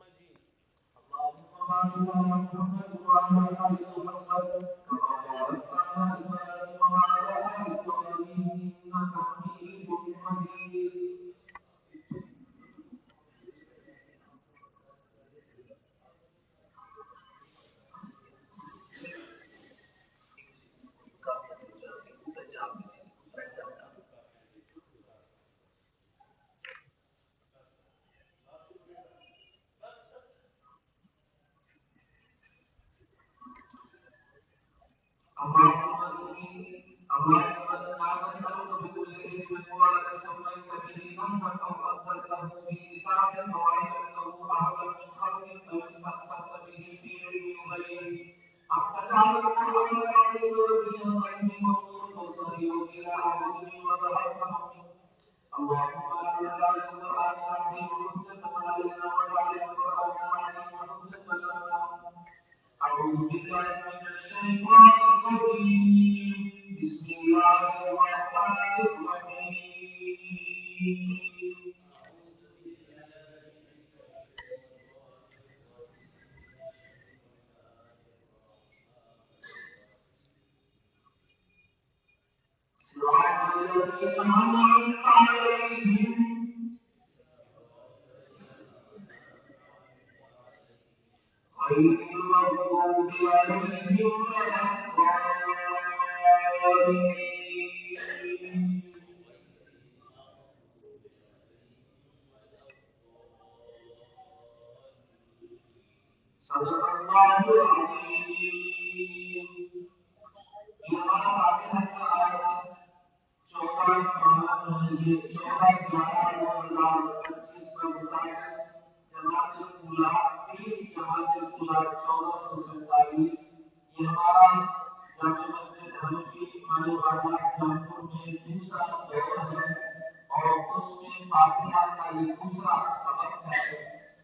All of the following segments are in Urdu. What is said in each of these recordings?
مجيد. اللهم بارك على محمد وعلى آل محمد كما باركت على إبراهيم وعلى آل إبراهيم إنك حميد مجيد. اللهم إنا نسألك بكل اسم هو لك سميت به نفسك أو أنزلته في كتابك أو علمته أحدا من خلقك أو استأثرت به في علم الغيب أن تجعل القرآن العظيم ربيع قلبي ونور بصري وجلاء حزني وذهاب همي. اللهم لا تجعل القرآن العظيم حجة علينا واجعل القرآن العظيم حجة لنا. أعوذ بالله من الشيطان الرجيم. بسم الله الرحمن الرحيم. صراط الذين أنعمت عليهم غير المغضوب عليهم ولا الضالين. صدق الله العظيم. یہ ہمارا فاتحہ کا آج 14/11/2025 کا مطابق جماعت الاولیٰ 30 جماعت الاولیٰ 1447 یہ ہمارا جامع مسجد حنفی مانی بازار جانپور میں دوسرا دور ہے اور اس میں فاتحہ کا یہ دوسرا سبق ہے.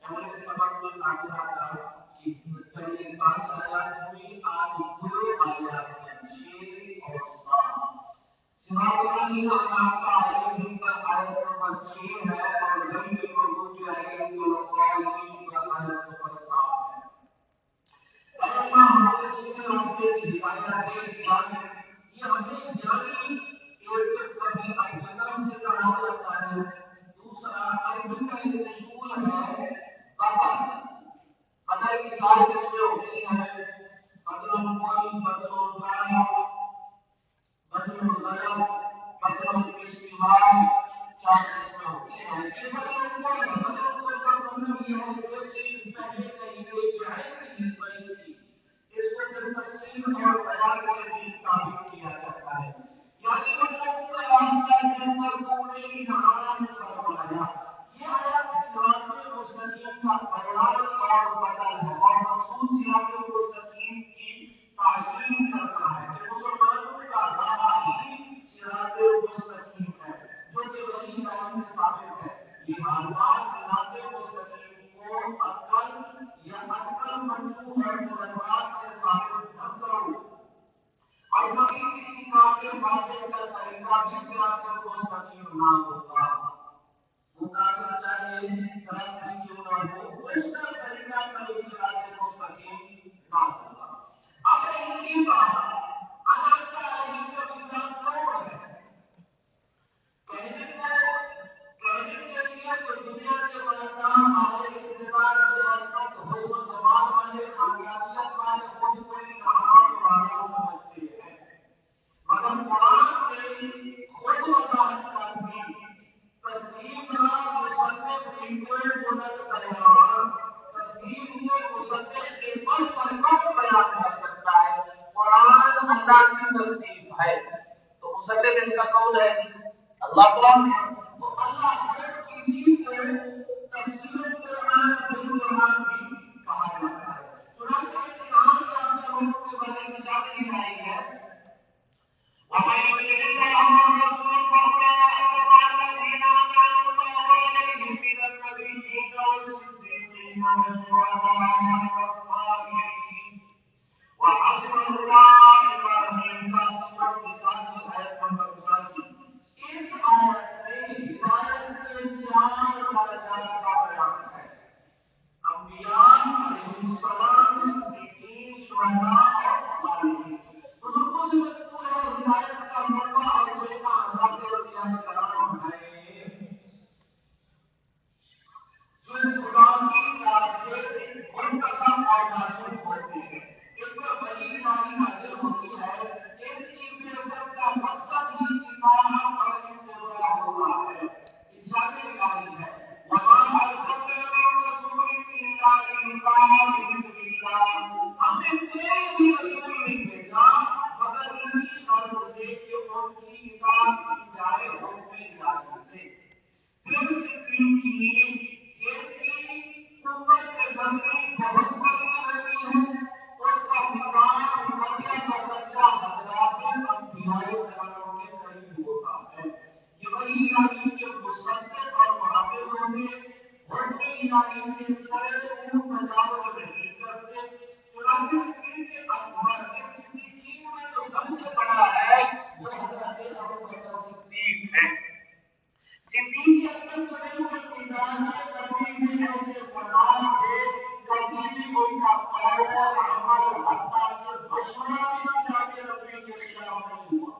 پہلے سبق میں فاتحہ کا کی پہلے 5 آیات ہوئی، آج 2 آیات ہیں 6 اور 7. صراط الذین انعمت علیہم کا آیت نمبر 6 ہے اور غیر المغضوب علیہم ولا الضالین کا آیت نمبر 7 ہے. اے اللہ ہمیں سیدھے راستے کی ہدایت دے. یہ ہمیں جانی ایک کبھی ابتداء سے کہا جاتا ہے، دوسرا عربی کا ایک اصول ہے بدل. بدل کی 4 قسمیں ہوتی ہیں: بدل المعین، بدل الراس، بدل الغلط، بدل الاستعمال. 4 قسمیں ہوتی ہیں. یہ بدل القول ہے. بدل القول کا مطلب یہ ہے جو چیز پہلے کہی گئی جو ہے نہیں وہی تھی، اس کو پھر تفصیل اور بیان سے بھی تعبیر کیا جاتا ہے. یعنی لوگوں کا راستہ جنت کو نے انعام فرمایا. یہ آیت صراط مستقیم کا بیان اور بدل ہے اور مقصود صراط مستقیم کی تعلیم کرنا ہے کہ مسلمانوں کا راہ ہی صراط مستقیم ہے جو کہ وحی اللہ سے ثابت ہے. لہذا صراط مستقیم کو عقل یا عقل منظور اور تجربات سے ثابت نہ کرو. اور کبھی کسی کافر فاسق کا طریقہ بھی صراط مستقیم نہ ہوگا. وہ کافر چاہے طرف بھی کیوں نہ ہو، اس کا طریقہ کبھی صراط مستقیم نہ ہوگا. اب ان کی بات انعمت علیہم کا اسلام کون ہے؟ کہنے کے لیے تو دنیا کے مقام والے اقتدار سے حکمت حسن و جمال والے خاندانیت والے خود کو انعام والا سمجھتے ہیں، مگر قرآن نے خود وضاحت کر دی. تصدیق کا مصنف انٹرنیٹ بلند بیان تصدیق کے مصنف سے بڑھ کر کون بیان کر سکتا ہے؟ قرآن اللہ کی تصدیق ہے تو مصنف اس کا کون ہے؟ اللہ قرآن ہے. تو اللہ ہر کسی کو تفسیر قرآن بالقرآن بھی کہا جاتا ہے. چنانچہ انعام یافتہ لوگوں کے بارے میں شان دی جائی ہے: وَمَن يُطِعِ اللَّهَ وَالرَّسُولَ فَأُولَٰئِكَ مَعَ الَّذِينَ أَنْعَمَ اللَّهُ عَلَيْهِم مِّنَ النَّبِيِّينَ وَالصِّدِّيقِينَ وَالشُّهَدَاءِ وَالصَّالِحِينَ وَحَسُنَ أُولَٰئِكَ رَفِيقًا. سورۃ النساء کی آیت نمبر 82. اس آیت میں ہدایت کے 4 درجات کا بیان ہے. بہت بڑی نبی ہے، ان کا مزاج درجہ بدرجہ حضرات انبیاء کرام کے قریب ہوتا ہے۔ یہ وہی الہی کے مصدق اور محافظ ہوں گے، حکم الہی سے سرے منہ تجاوز نہیں کرتے۔ چنانچہ صدیق اکبر کے صدیقین میں جو سب سے بڑا ہے وہ حضرت ابوبکر صدیق ہے۔ صدیق اکبر جو المزاج ہے، کبھی بھی ایسے فنان تھے، کبھی بھی ان کا قول عمل حتیٰ کہ مشورہ بھی مزاج نبی کے خلاف نہیں ہوا۔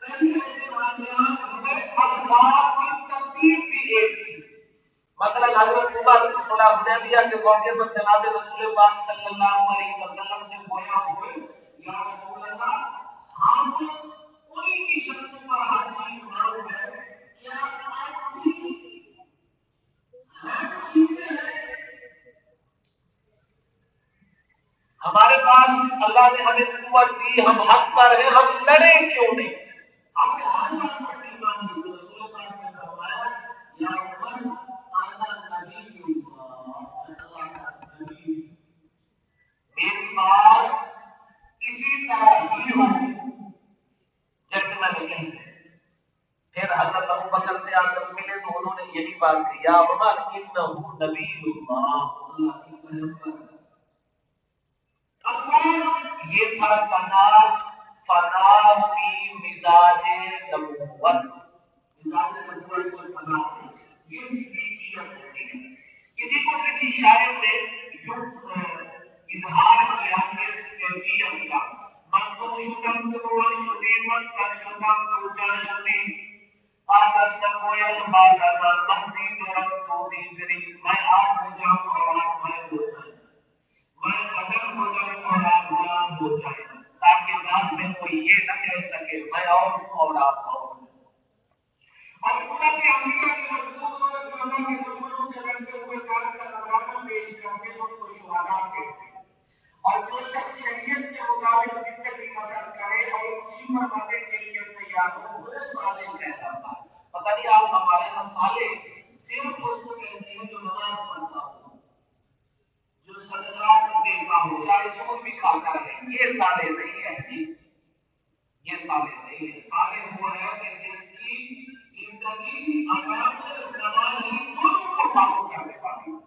کئی ایسے واقعات ہوئے، اللہ کی ترتیب بھی ایک تھی۔ مثلا حضرت عمر صلح حدیبیہ کے موقع پر جناب رسول پاک صلی اللہ علیہ وسلم سے گویا ہوئے، یا رسول اللہ، ہم انہی کی شرط پر ہر چیز مانگ ہے، کیا آپ بھی ہر چیز ہیں؟ ہمارے پاس اللہ نے ہمیں قوت دی، ہم حق پر ہیں، ہم لڑیں کیوں نہیں؟ ہم نے ہر بات پر نہیں مانی۔ تو رسول پاک نے فرمایا، یا عمر انا نبی اللہ کا نبی، میری بات اسی طرح ہی ہوگی جیسے میں نے کہی ہے۔ پھر حضرت ابوبکر سے آ کر ملے تو انہوں نے یہی بات کہی، یا عمر انہ نبی اللہ کی پیغمبر۔ اب یہ تھا فنا فی مزاج نبوت، مزاج نبوت کو فنا، یہ صدیقیت ہوتی ہے۔ کسی کو کسی شاعر نے اظہار کیا اس کیفیت کا، من تو شدم تو شدیمت کا شدم تو جاشدی آدست کویل بادازا مہدی دورت تو دیگری، میں آپ ہو جاؤں اور آپ میں ہو جائیں، میں بدل ہو جاؤں اور آپ جان ہو جائیں، تاکہ بعد میں کوئی یہ نہ کہہ سکے میں اور ہوں اور آپ اور ہوں۔ اور امت امریکہ کے مضبوط لوگ جو اللہ کے دشمنوں سے لڑتے ہوئے جان کا نذرانہ پیش کرتے ہیں ان کو شہداء کہتے ہیں۔ اور جو شخص شریعت کے مطابق زندگی بسر کرے اور اسی پر مرنے کے لیے تیار ہو وہ صالح کہلاتا ہے۔ پتہ نہیں آپ ہمارے یہاں صالح صرف اس کو کہتے ہیں جو نماز پڑھتا ہو، جو صدقات دیتا ہو، چاہے سود بھی کھاتا ہے، یہ صالح نہیں ہے جی، یہ صالح نہیں ہے۔ صالح وہ ہے کہ جس کی زندگی عبادت نمازی دونوں کو فالو کرنے والی ہو،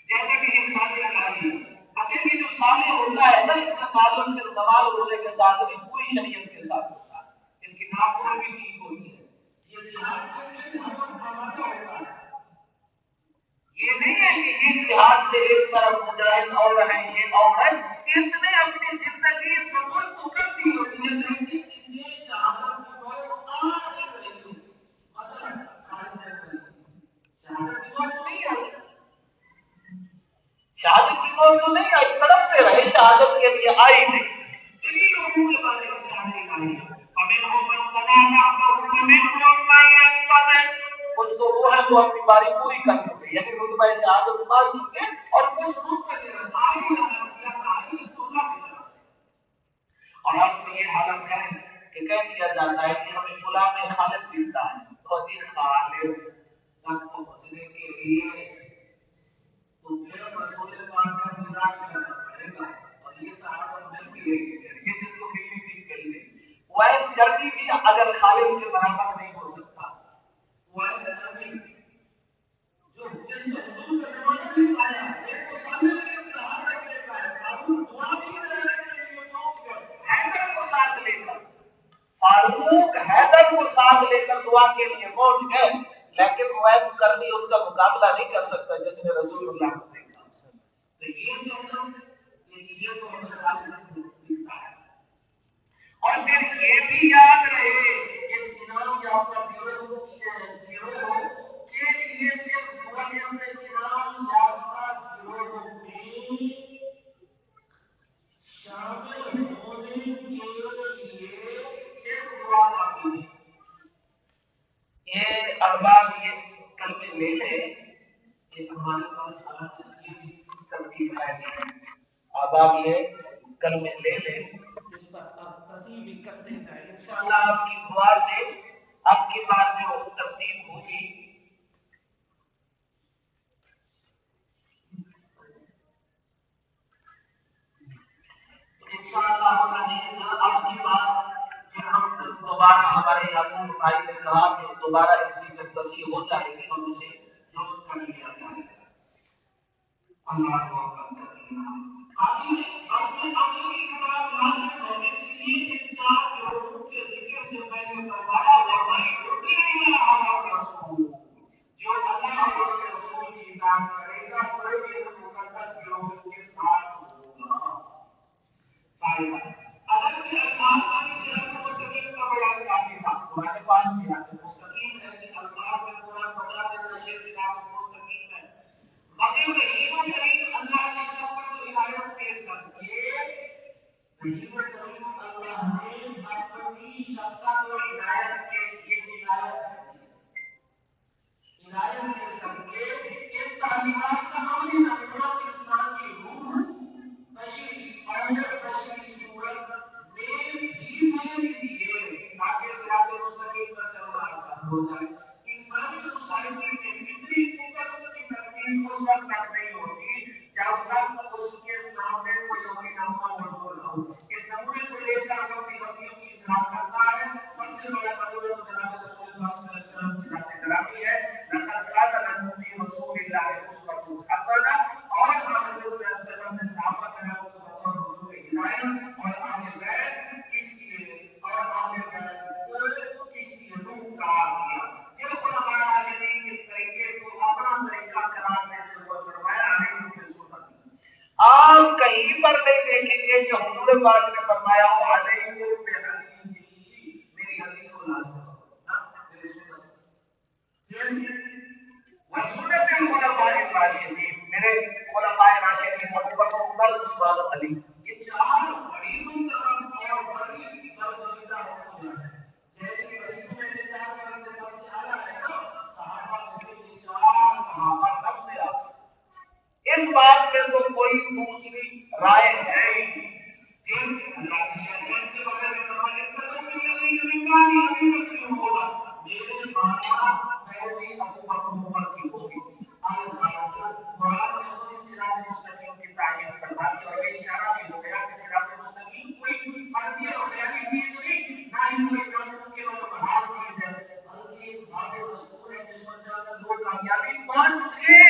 جیسے کہ انسان الہی۔ اچھا یہ جو صالح ہوتا ہے نا، اس کا تعلق صرف نماز روزے کے ساتھ نہیں، پوری شریعت کے ساتھ ہوتا ہے، اس کی ناخن بھی ٹھیک ہوتی ہے، یہ جہاد کے لیے بھی ہم آمادہ ہوتا ہے۔ یہ نہیں ہے کہ یہ جہاد سے ایک طرف مجاہد اور ہے یہ اور ہے، اس نے اپنی زندگی سبر تو کر دی ہوتی ہے لیکن اسے شہادت کی موت آ نہیں رہی ہوتی۔ مثلا خالد بن ولید، شہادت کی موت نہیں آئی، شہادت کی موت تو نہیں آئی، تڑپتے رہے، شہادت کے لیے آئی نہیں۔ انہی لوگوں کے بارے میں شاعری آئی ہے، فَمِنْهُم مَّن قَضَىٰ نَحْبَهُ وَمِنْهُم مَّن يَنتَظِرُ، کچھ تو وہ ہے جو اپنی باری پوری کر چکے، یعنی رتبہ شہادت پا چکے، اور کچھ منتظر آئی آئی تو اللہ کی طرف سے۔ اور اب تو یہ حالت ہے کہ کہہ دیا جاتا ہے کہ ہمیں فلاں میں خالد ملتا ہے، تو ابھی خالد تک پہنچنے کے لیے تو پھر رسول پاک کا دیدار کرنا پڑے گا، اور یہ صحابت نہیں ملے گی، یہ جس کو ملی بھی مل گئی۔ ویس کبھی بھی اگر خالد کے برابر نہیں ہو سکتا، ویسے نبی جو جس نے حضور کا زمانہ بھی پایا، ایک کو سامنے میں امتحان رکھنے کا ہے، فاروق دعا بھی کرنے کے لیے پہنچ گئے، حیدر کو ساتھ لے کر، فاروق حیدر کو ساتھ لے کر دعا کے لیے پہنچ گئے، لیکن ویس کرنی اس کا مقابلہ نہیں کر سکتا جس نے رسول اللہ کو دیکھا۔ تو یہ کہنا یہ تو ہمیں خالد دکھتا ہے۔ اور پھر یہ بھی یاد رہے اس انعام یافتہ گروہ کے لیے صرف اس انعام یافتہ گروہ میں شامل ہونے کے لیے صرف دعا کافی نہیں۔ یہ ارباب یہ کلمے لے لیں کہ ہمارے پاس آج یہ ترتیب ہے جی، آداب یہ کلمے لے لیں، اس پر آپ تصحیح بھی کرتے جائیں، انشاءاللہ آپ کی دعا سے آپ کی بات جو ترتیب ہوگی بھائی نے کہا کہ دوبارہ اس کی جب تصحیح ہو جائے گی ہم اسے درست کر لیا جائے گا. اللہ کو آگے اقرار لازم ہے. اس لیے ان چار گروہوں کے ذکر سے میں نے فرمایا وَمَن يُطِعِ اللَّهَ وَالرَّسُولَ، جو اللہ اور اس کے رسول کی اطاعت کرے گا کوئی بھی مقدس گروہ کے ساتھ ہوگا. فائدہ اگرچہ اللہ کی صراط مستقیم کا بیان کافی تھا. قرآن پاک صراط مستقیم ہے کہ اللہ نے قرآن بتا دیتا ہے یہ صراط مستقیم ہے، مگر رحیم کریم اللہ کی شفقت و عنایت کے صدقے رحیم کریم اللہ نے اپنی شفقت و عنایت کے لیے عنایت کے صدقے ان تعلیمات کا عملی نمونہ انسان کی روح بشری صورت میں بھی دے دیے تاکہ صراط مستقیم پر چلنا آسان ہو جائے. انسانی سوسائٹی میں فطری قوت کی تکمیل اس وقت تک نہیں ہوتی جب تک اس کے سامنے کوئی عملی نمونہ موجود نہ ہو. اس نمونے کو لے کر وہ اپنی غلطیوں کی اصلاح کرتا ہے. سب سے بڑا نمونہ جناب رسول اللہ صلی اللہ علیہ وسلم کی ذات گرامی ہے. لقد كان لكم في رسول الله أسوة حسنة. اور حضرت صلی اللہ علیہ وسلم نے صحابہ کرام کو بطور حضور ہدایت اور اہل بیت کس لیے اور اہل بیت کو کس لیے روح قرار دیا. یہ خلفائے راشدین کے طریقے کو اپنا طریقہ قرار دیتے ہوئے فرمایا علیکم بسنتی. آپ کہیں پر نہیں دیکھیں گے کہ حضور پاک نے فرمایا ہو علیکم بحدیثی، میری حدیث کو لازم کرو، میری سنت وسنت الخلفاء الراشدین، میرے خلفاء راشدین ابو بکر عمر عثمان علی. یہ چار بڑی منتخب اور بڑی برگزیدہ ہستیاں ہیں. جیسے کہ فرشتوں میں سے چار فرشتے سب سے اعلیٰ ہیں نا، صحابہ میں سے یہ چار صحابہ سب سے اعلیٰ. اس بات میں تو کوئی دوسری رائے ہے ہی نہیں. اللہ کی شریعت کے بارے میں فرمایا میرے مانا پیروی ابو بکر عمر کی ہوگی. قرآن نے خود صراط مستقیم کی تعین فرما دی اور یہ اشارہ بھی ہو گیا کہ صراط مستقیم کوئی فرضی اور خیالی چیز نہیں، نہ ہی کوئی ناممکن اور محال چیز ہے، بلکہ ایک واضح دستور ہے جس پر چل کر لوگ کامیابی پا چکے.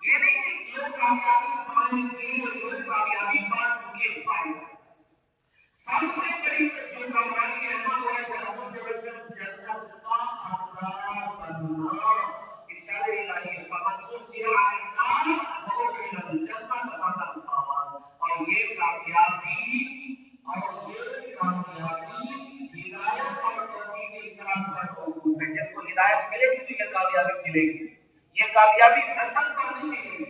یہ نہیں کہ لوگ کامیابی پائیں گے، لوگ کامیابی پا چکے پائیں گے. سب سے بڑی جو کامیابی ہے نا وہ ہے جہنم سے بچنا، جنت کا حقدار بننا. ارشاد الہی فمن زحزح عن النار وادخل الجنة فقد فاز. اور یہ کامیابی ہدایت اور توفیق اطاعت پر موقوف ہے. جس کو ہدایت ملے گی تو یہ کامیابی ملے گی. یہ کامیابی نسل پر نہیں ملے گی،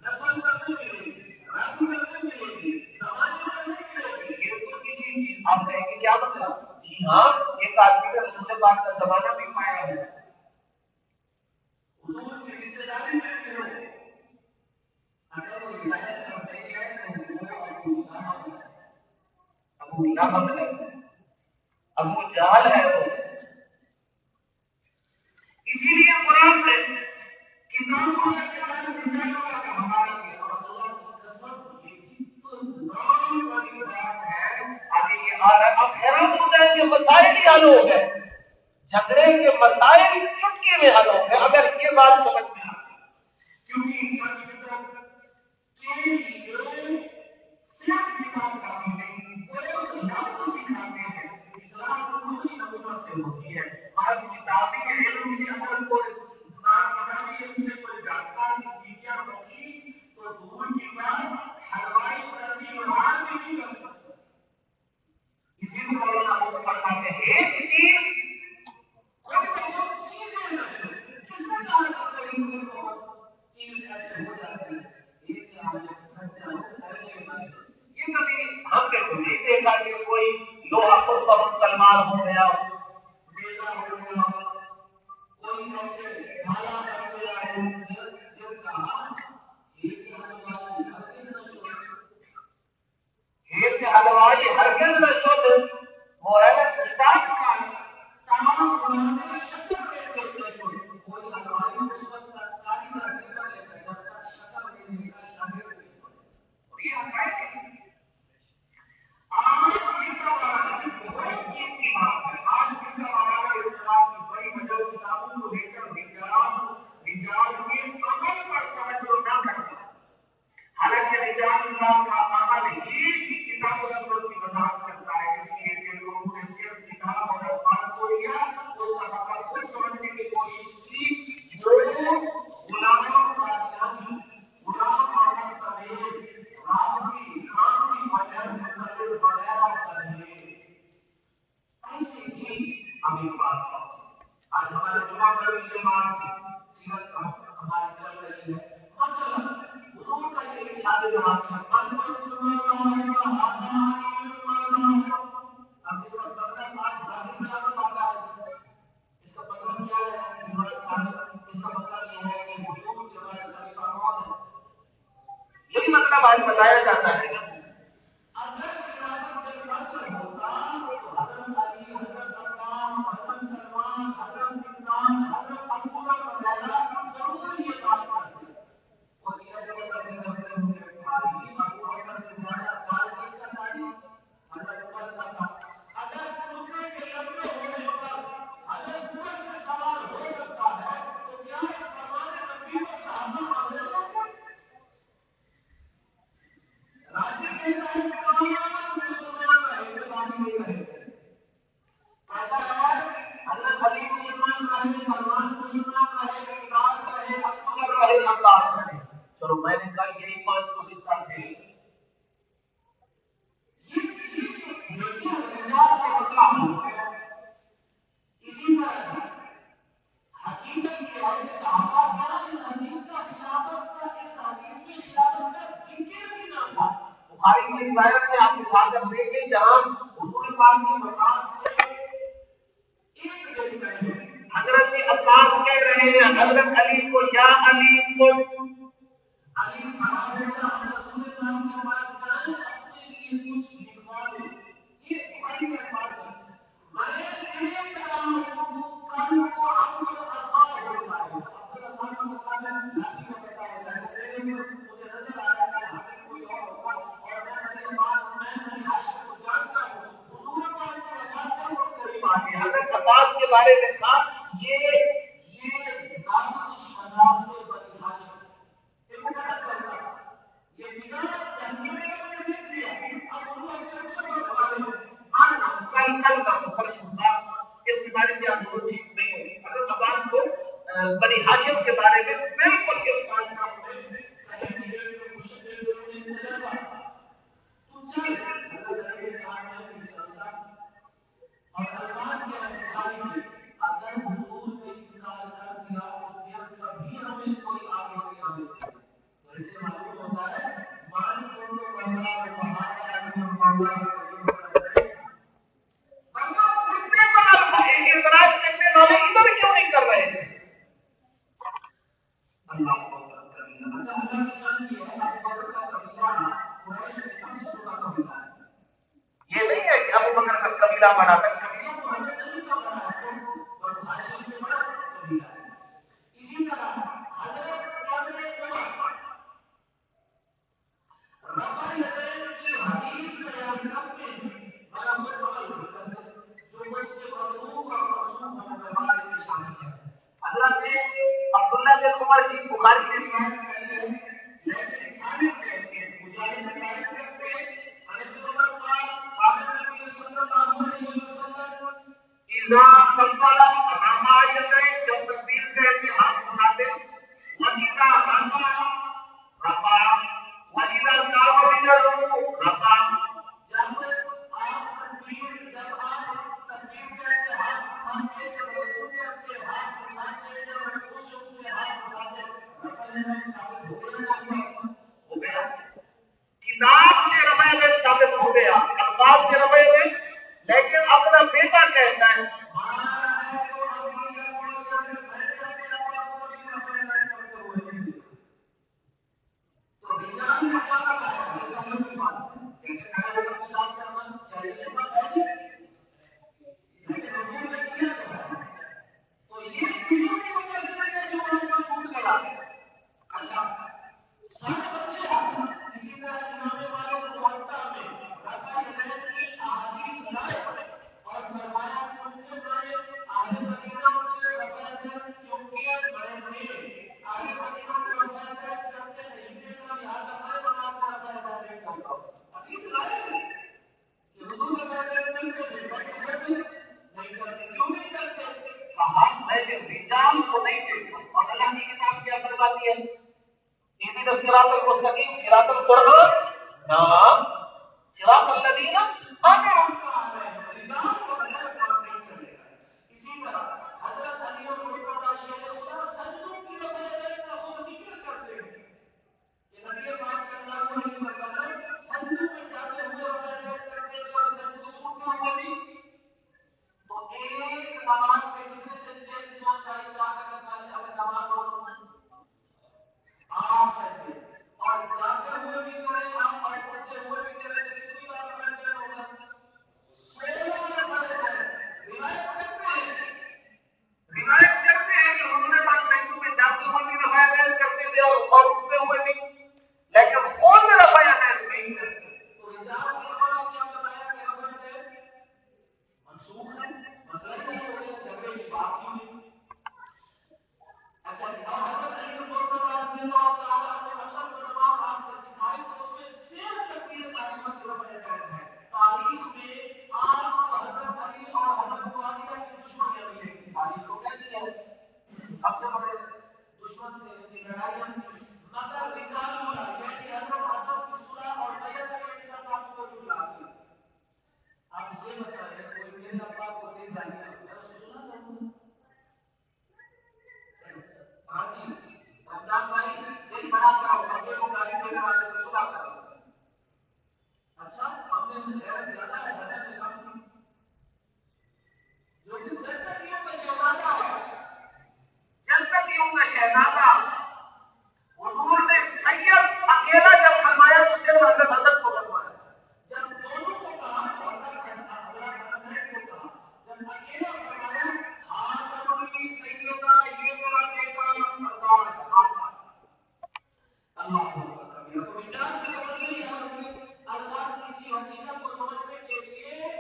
نسل پر نہیں ملے گی، رنگ پر نہیں ملے گی، زمانے پر نہیں ملے گی. یہ تو کسی چیز آپ کہیں گے کیا مطلب؟ جی ہاں، ایک آدمی نے رسول پاک کا زمانہ بھی پایا ہے. حضور کی رشتے داری میں بھی ہو، اگر وہ ہدایت پر نہیں ہے تو وہ ابو لہب ہے، ابو جہل ہے وہ. اسی لیے قرآن نے کتابوں کے ساتھ مٹھائیوں کا ہمارا کیا اور اللہ کی قسم یہ اتنا بڑی بات ہے. آگے یہ آ رہا ہے، اب حیران ہو جائیں کہ مسائل ہی حل ہو گئے، جھگڑے کے مسائل چٹکی میں حل ہو گئے اگر یہ بات سمجھ میں آ گئی. کیونکہ انسانی فطرت کے لیے صرف کتاب کافی نہیں، وہ اس لفظ سکھاتے ہیں. اسلام روحی نمونہ سے ہوتی ہے. بعض کتابی علم سے اگر کوئی کتابی علم سے کوئی ڈاکٹر انجینئر وکیل تو دور کی بات حلوائی پرتی روحان بھی نہیں کر سکتا. اسی کو مولانا ابو فرماتے ہیں ایک چیز کوئی بہت چیزیں نشر کس نے کہا تھا کوئی بہت چیز ایسے ہو جاتی ہے. ایک سے آگے یہ کبھی ہم نے تو نہیں دیکھا کہ کوئی لوہا خود بہت تلوار ہو گیا ہو، بیزا ہو گیا ہو، کوئی ایسے بھالا ہو گیا ہو. یہ کہا ایک سے ہلوائی ہرگز نہ شد، ایک سے ہلوائی ہرگز نہ شد. وہ ہے استاد کا تمام قرآن شکر دیتے نہ شد. کوئی ہلوائی اس وقت تک کاری نہ دیتا ہے جب تک شکر دینے کا شاگرد نہیں بنے. اور یہ حقائق ہے. آج فقہ والا بہت قیمتی بات ہے. آج فقہ والا نہیں ہے. مثلا حضور کا یہ ارشاد جواب ہے اب اس کا مطلب آپ ظاہر میں آپ بتا ہے اس کا مطلب کیا ہے اس کا مطلب یہ ہے کہ حضور کے بعد خلیفہ کون ہے. یہی مطلب آج بتایا جاتا ہے. اگر خلافت بالفصل ہوتا تو حضرت علی حضرت عباس حضرت سلمان حضرت مقداد حضرت ابو بکر وغیرہ ضرور یہ بات کرتے اور یہ ابو بکر سے کرتے ہوئے تعلیم ابو بکر سے زیادہ افضل کس کا تعلیم حضرت عمر کا تھا. اگر کرتے کے لمبے ہونے پر حضرت عمر سے سوال ہو سکتا ہے تو کیا فرمان نبی کو صحابہ حاضر ہوتے راجی کہتا ہے تمام مسلمان رہے تو باقی نہیں رہے. کہتا ہے حضرت علی مسلمان رہے سلمان مسلمان رہے مقداد رہے ابو بکر رہے عباس رہے. چلو میں نے کہا یہی پانچ تو زندہ تھے. دیکھیے رجال سے مسئلہ ہو گیا. اسی طرح حقیقت یہ ہے کہ صحابہ کیا اس حدیث کا خلافت کا اس حدیث میں خلافت کا ذکر بھی نہ تھا. بخاری کی روایت ہے آپ اٹھا کر دیکھیں جہاں حضور پاک کی وفات سے ایک دن پہلے حضرت عباس کہہ رہے ہیں حضرت علی کو یا علی کو علی کھڑا بیٹا ہم رسول اللہ کے پاس جائیں اپنے لیے کچھ لکھوا دیں. یہ بخاری کا الفاظ ہے. میں دیکھ رہا ہوں تو کل کو عبد العصا ہو جائے گا. عبد العصا کا مطلب ہے لاٹھی کا بیٹا ہو جائے گا. میرے لیے مجھے نظر آ رہا ہے حاکم کوئی اور ہوگا اور میں بنی بات میں بنی ہاشم کو جانتا ہوں. حضور پاک کی وفات پر وہ قریب آ گئے. حضرت عباس کے بارے میں تھا یہ نام شنا سے بنی ہاشم ان کو پتہ چلتا تھا یہ مزاج جنگی میں نے دیکھ لیا. اب حضور اچھے سے بتانے آنا کل کا پرسوں بس اس کے بارے سے آپ کو ٹھیک نہیں ہوگی. حضرت عباس کو بنی ہاشم کے بارے میں بالکل اس بات کا کہیں کہ یہ مشکل ضرور تجربہ تو چل حضرت علی نے کہا میں نہیں چلتا اور الفاظ کے بخاری میں اگر حضور نے انکار کر دیا تو پھر کبھی ہمیں کوئی آگے نہیں آنے دے گا. تو اس سے معلوم ہوتا ہے مان کو مولا وہاں من مولا بندہ کتنے بڑا تھا اعتراض کرنے والے ادھر کیوں نہیں کر رہے تھے. اللہ کو قبیلہ اچھا اللہ کی شان یہ ہے ابو بکر کا قبیلہ قریش میں سب سے چھوٹا قبیلہ ہے. یہ نہیں ہے کہ ابو بکر کا قبیلہ بڑا تھا. قبیلہ تو حضرت علی کا بڑا ہے اور ہاشم کے بڑا قبیلہ ہے. اسی طرح حضرت ابن عمر رفع یدین کی حدیث بیان کرتے ہیں برابر عمل کرتے جو اس کے مطلوب اور مصروف ہونے کے بارے میں شامل ہے. حضرت عبداللہ بن عمر کی بخاری میں روایت ہے لیکن سارے کہتے ہیں مجاہد روایت کرتے ہیں حضرت عمر قال قال نبی صلی اللہ علیہ وسلم اذا کبر رفع یدین جب تکبیر کہتے ہاتھ اٹھاتے وَإِذَا رفع وَإِذَا قَامَ مِنَ الرُّكُوعِ رفع جب آپ تکبیر کہتے ہاتھ اٹھاتے جب رکوع کرتے ہاتھ اٹھاتے جب رکوع سے اٹھتے ہاتھ اٹھاتے رفع یدین ثابت ہو گیا ہو گیا. کتاب سے رفع یدین ثابت ہو گیا الفاظ سے رفع یدین لیکن اپنا بیٹا کہتا ہے صراط المستقیم صراط القرآن نام صراط الذین انعمت علیہم اسی طرح حضرت علی اور مرتضی شیخ خدا سجدوں کی وجہ کا خود ذکر رضی اللہ تعالیٰ عنہ نے اللہ کو نماز آپ نے سکھائی تو اس میں صرف تکبیر تعلیمت کی وجہ قید ہے. تاریخ میں آپ کو حضرت علی اور حضرت معاویہ کی دشمنیاں ملیں گی. تاریخ کو کہتی ہے سب سے بڑے دشمن تھے ان کی لڑائیاں تھیں. مگر رجال اللہ یعنی حضرت حسن کی صلح اور بیعت میں ان سب باتوں کو کیوں لا دیا؟ اب یہ بتائیں کوئی میرے ابا کو دے گا میں اسے سنا کروں گا؟ ہاں جی رمضان بھائی دل بڑا کیا ہو ابے کو گالی دینے والے سے صلح کرو. اچھا ہم نے غیرت زیادہ ہے حسن نے کم تھی. جو کہ جنتیوں کا شہزادہ ہے جنتیوں کا شہزادہ حضور نے سید اکیلا جب فرمایا تو صرف حضرت حسن کو فرمایا. جب دونوں کو کہا تو حضرت حسنین کو کہا. جب اکیلا فرمایا حسن کی سیدہ یہ میرا بیٹا سردار آقا اللہ اکبر کبیرہ. تو وچار سے تبصرے یہاں ہوگی اللہ کسی حقیقت کو سمجھنے کے لیے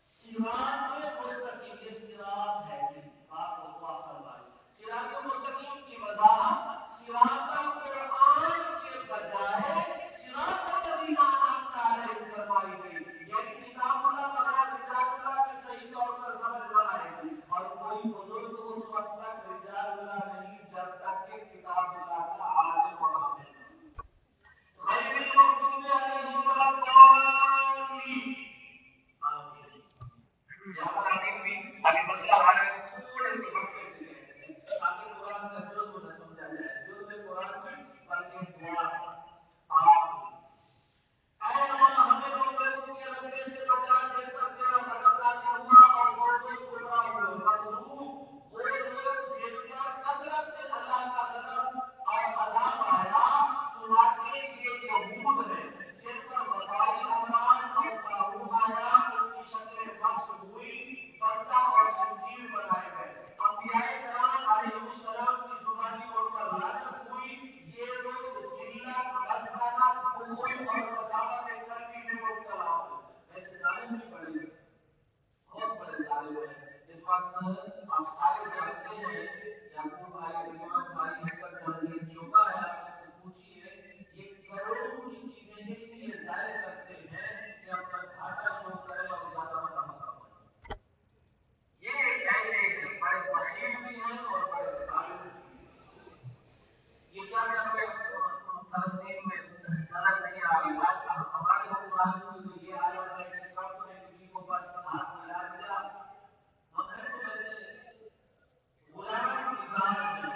صراط مستقیم یہ صراط ہے کہ آپ کو فرمائے صراط مستقیم کی وضاحت صراط القرآن کے بجائے صراط الذین انعمت علیہم فرمائی گئی. یعنی کتاب اللہ تعالیٰ رجال اللہ کی صحیح طور پر سمجھ نہ آئے گی. اور کوئی بزرگ اس وقت تک رجال اللہ نہیں جب تک کہ کتاب اللہ کا عالم اور حافظ غیر المغضوب علیہم ولا الضالین. یہاں پر آتے ہوئے ابھی مسئلہ آ رہا ہے تھوڑے سے وقفے سے لیتے ہیں تاکہ قرآن کا جزو نہ سمجھا جائے. جزو قرآن کی بلکہ دعا اے اللہ ہمیں لوگوں کے رستے سے بچا جن پر تیرا غضب نازل ہوا اور جو لوگ گمراہ ہوئے. مغضوب وہ لوگ جن پر کثرت سے اللہ کا غضب اور عذاب آیا چنانچہ یہ یہود ہیں جن پر وبائی امراض اور طاعون آیا ان کی شکلیں مسخ ہوئی پردہ اور زنجیر بنائے گئے. انبیاء کرام علیہ السلام کی زبانی ان پر لعنت ہوئی. یہ لوگ ذلت مسکنت بخل اور کساوت قلبی میں مبتلا ہوئے. ایسے ظالم بھی بڑے بہت بڑے ظالم ہیں. اس وقت آپ سارے جانتے ہیں یعقوب بھائی رضوان بھائی حکمت جان شعبہ ہے. آپ سے پوچھیے یہ کروڑوں کی چیزیں اس لیے ضائع کرتے ہیں کہ اپنا گھاٹا شو کریں اور زیادہ منافع کمائیں. یہ ایسے بڑے بخیل بھی ہیں اور بڑے ظالم بھی ہیں. یہ کیا کر رہے ہیں فلسطین میں نظر نہیں آ رہی. آج ہمارے حکمران کی یہ حالت ہے کہ ٹرمپ نے کسی کو بس ہاتھ ملا دیا. ہم ہیں تو ویسے غلام مزاج ہیں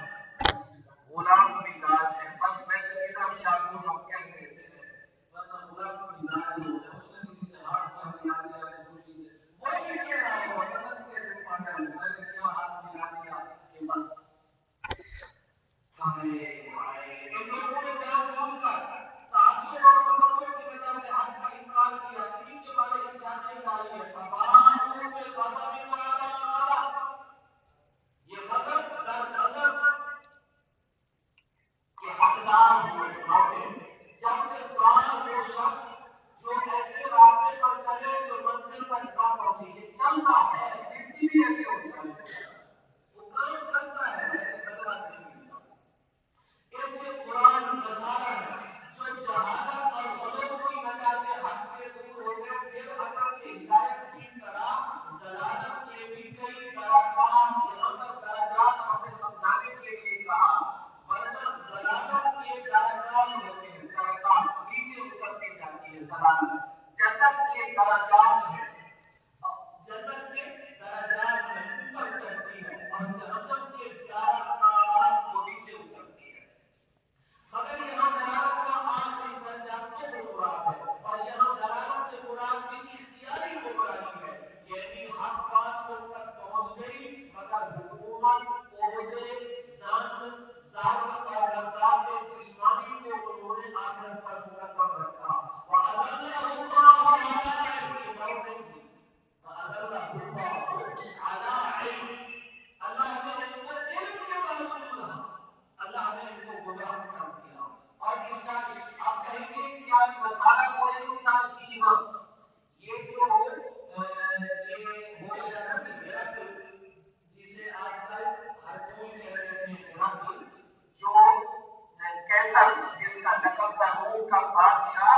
غلام مزاج ہیں بس ویسے بھی ہم شاکر ہم کہہ دیتے ہیں ورنہ غلام مزاج ہو جائے. اس نے کسی سے ہاتھ کیا ملا دیا کسی سے وہ بھی کہہ رہا ہے وہ مدد کیسے پاتا ہے میں نے کیا ہاتھ ملا دیا کہ بس ان لوگوں نے جان بوجھ کر تعصب اور تکبر کی وجہ سے حق کا انکار کیا. دین کے بارے میں نشانیاں ڈالی ہے. فباءوا بغضب وعلی غضب. یہ غضب در غضب کے حقدار ہوئے. جب کے سوال وہ شخص جو ایسے راستے پر چلے جو منزل تک نہ پہنچے. یہ چلتا ہے گنتی بھی ایسے ہوتا ہے وہ کام کرتا ہے لیکن بدلا نہیں ملتا. اس کا بادشاہ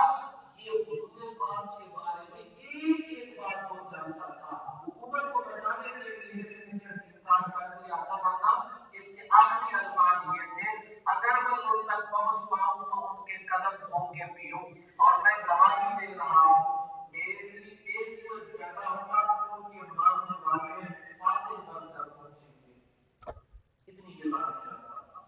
یہ حضور پاک کے بارے میں ایک ایک بات کو جانتا تھا. حکومت کو بچانے کے لیے اس نے صرف انکار کر دیا تھا، ورنہ اس کے آخری الفاظ یہ تھے اگر میں ان تک پہنچ پاؤں تو ان کے قدم دھو کے پیوں، اور میں گواہی دے رہا ہوں میری اس جگہ پر ان کے ماننے والے فاتح بن کر پہنچیں گے. اتنی یہ بات چلتا تھا.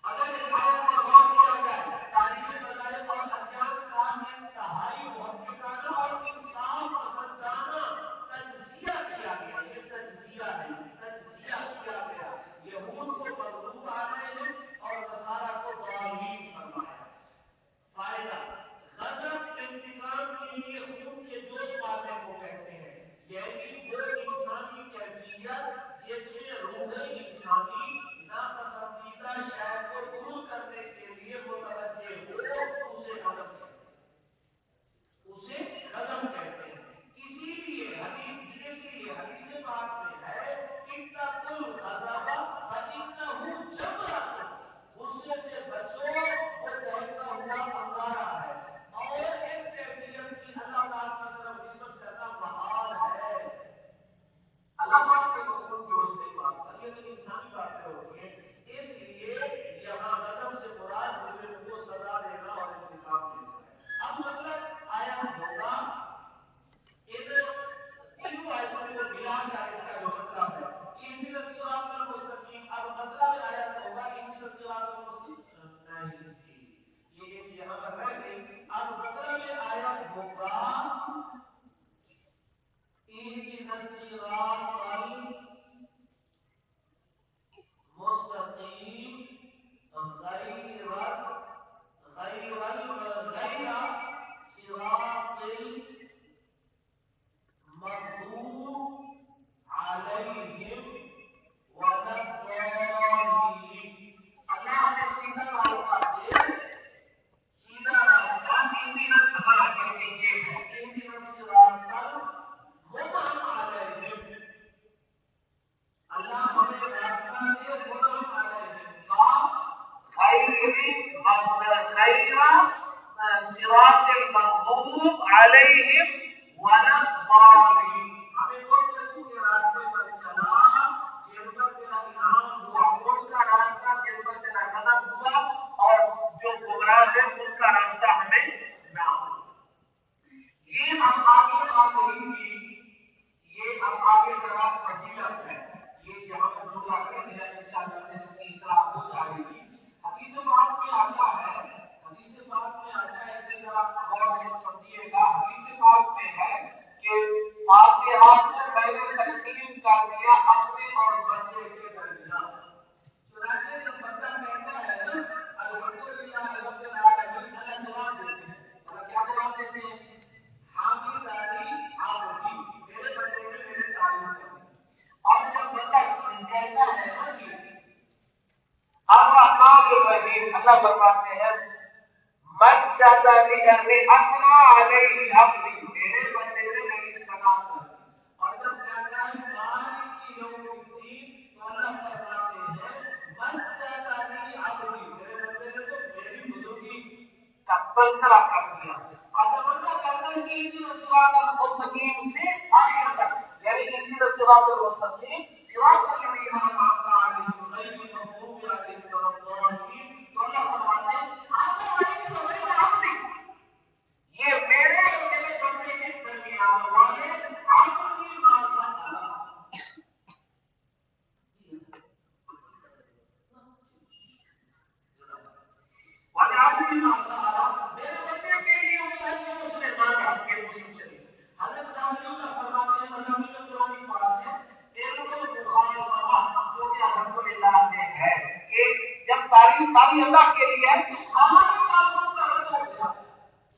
اگر اس آیت پر غور کیا جائے تاریخ مذاہب اور ادیان کا انتہائی محققانہ اور انصاف پسندانہ تجزیہ کیا گیا. یہ تجزیہ ہے، تجزیہ کیا گیا. یہود کو مغلوب علیہم اور نصارہ کو ضالین فرمایا. فائدہ: غضب انتقام کے لیے خون کے جوش مارنے کو کہتے ہیں، یعنی وہ انسانی کیفیت جس میں روح انسانی ناپسندیدہ شے کو دور کرنے کے لیے متوجہ ہو اسے غضب کہتے ہیں. اسی لیے حدیث پاک میں ہے اتقوا الغضب فإنہ جمرۃ، غصے سے بچو وہ دہتا ہوا انگارہ ہے، اور اس کیفیت کی اللہ پاک کی طرف نسبت کرنا محال ہے. اللہ پاک کے خون جوش نہیں مارتا، یہ تو انسانی باتیں ہوتی ہیں. اس لیے یہاں غضب سے مراد مجرم کو سزا دینا اور انتقام لینا ہے. اب مطلب آیا ہوگا ان تینوں آیتوں کو ملا کر اس کا جو مطلب ہے اہدنا الصراط المستقیم. اب مطلب آیت ہوگا اہدنا الصراط المستقیم نہیں تھی، یہ ایک یہاں پر رہ گئی. اب مطلب آیت ہوگا اہدنا الصراط المستقیم غیر صراط المغضوب علیہم ولا الضالین. اللہ ہمیں سیدھا راستہ دے، سیدھا راستہ اہدنا یہ ہے اہدنا الصراط المنعم علیہم. اللہ ہمیں راستہ دے منعم علیہم کا غیر صراط المغضوب علیہم ولا الضالین. ہمیں ان لوگوں کے راستے پر چلا جن پر تیرا انعام ہوا، ان کا راستہ جن پر تیرا غضب ہوا، اور جو گمراہ ہے ان کا راستہ ہمیں نہ ہو. یہ اب آگے آ رہی تھی، یہ اب آگے ذرا فضیلت ہے. یہ جہاں پر جملہ ہے انشاءاللہ میں اس کی اصلاح ہو جائے گی. حدیث پاک میں آتا ہے، حدیث پاک میں آتا ہے، اسے ذرا غور سے سمجھیے گا. حدیث پاک میں ہے کہ فاتحہ کو میں نے تقسیم کر دیا اپنے اور بندے کے درمیان. چنانچہ جب بندہ کہتا ہے نا الحمدللہ رب العالمین، اللہ جواب دیتے ہیں. اللہ کیا جواب دیتے ہیں؟ حامد علی عبدی، میرے بندے نے میری تعریف کر دی. اور جب بندہ کہتا ہے نا جی الرحمن الرحیم، اللہ فرماتے ہیں مجدنی اثنا علیہ عبدی، میرے بندے نے میری ثنا کر دی. اور جب کہتا ہے مالک یوم الدین تو اللہ فرماتے ہیں مجدنی عبدی، میرے بندے نے تو میری بزرگی کا تذکرہ کر دیا. اور جب بندہ کہتا ہے کہ اہدنا الصراط المستقیم سے آخر تک، یعنی اہدنا الصراط المستقیم صراط الذین انعمت علیہم غیر المغضوب علیہم ولا الضالین، تو اللہ فرماتے ہیں یہ میرے اور میرے بندے کے درمیان والے عبدی ما سأل، والعبد ما سأل، میرے بندے کے لیے وہ ہے جو اس نے مانگا. یہ مسلم شریف. حضرت صاحب اللہ فرماتے ہیں مضامین قرآن پاک ہے علم المخاصمہ، جو کہ الحمدللہ میں ہے کہ جب تعریف ساری اللہ کے لیے ہے تو سارے کاموں کا رد ہو گیا،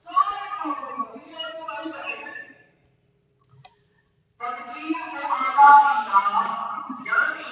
سارے کاموں کا کسی اور کو تعریف ہے نہیں. تقدیر میں آتا اللہ، یعنی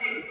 6,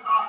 7,